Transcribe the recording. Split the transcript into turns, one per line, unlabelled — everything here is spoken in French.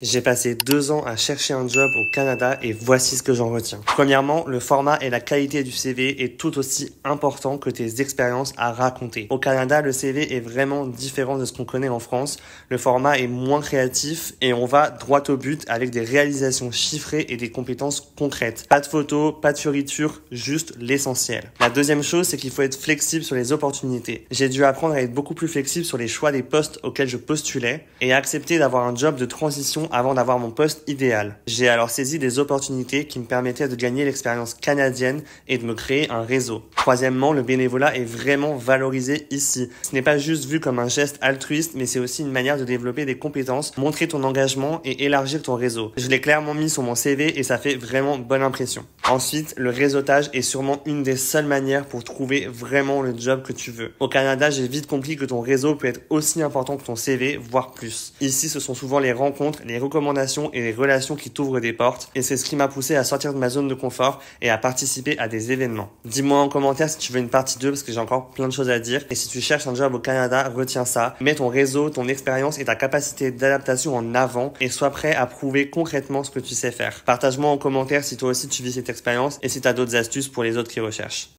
J'ai passé 2 ans à chercher un job au Canada et voici ce que j'en retiens. Premièrement, le format et la qualité du CV est tout aussi important que tes expériences à raconter. Au Canada, le CV est vraiment différent de ce qu'on connaît en France. Le format est moins créatif et on va droit au but avec des réalisations chiffrées et des compétences concrètes. Pas de photos, pas de fioritures, juste l'essentiel. La deuxième chose, c'est qu'il faut être flexible sur les opportunités. J'ai dû apprendre à être beaucoup plus flexible sur les choix des postes auxquels je postulais et à accepter d'avoir un job de transition avant d'avoir mon poste idéal. J'ai alors saisi des opportunités qui me permettaient de gagner l'expérience canadienne et de me créer un réseau. Troisièmement, le bénévolat est vraiment valorisé ici. Ce n'est pas juste vu comme un geste altruiste, mais c'est aussi une manière de développer des compétences, montrer ton engagement et élargir ton réseau. Je l'ai clairement mis sur mon CV et ça fait vraiment bonne impression. Ensuite, le réseautage est sûrement une des seules manières pour trouver vraiment le job que tu veux. Au Canada, j'ai vite compris que ton réseau peut être aussi important que ton CV, voire plus. Ici, ce sont souvent les rencontres, les recommandations et les relations qui t'ouvrent des portes, et c'est ce qui m'a poussé à sortir de ma zone de confort et à participer à des événements. Dis-moi en commentaire si tu veux une partie 2 parce que j'ai encore plein de choses à dire, et si tu cherches un job au Canada, retiens ça, mets ton réseau, ton expérience et ta capacité d'adaptation en avant et sois prêt à prouver concrètement ce que tu sais faire. Partage-moi en commentaire si toi aussi tu vis cette expérience et si tu as d'autres astuces pour les autres qui recherchent.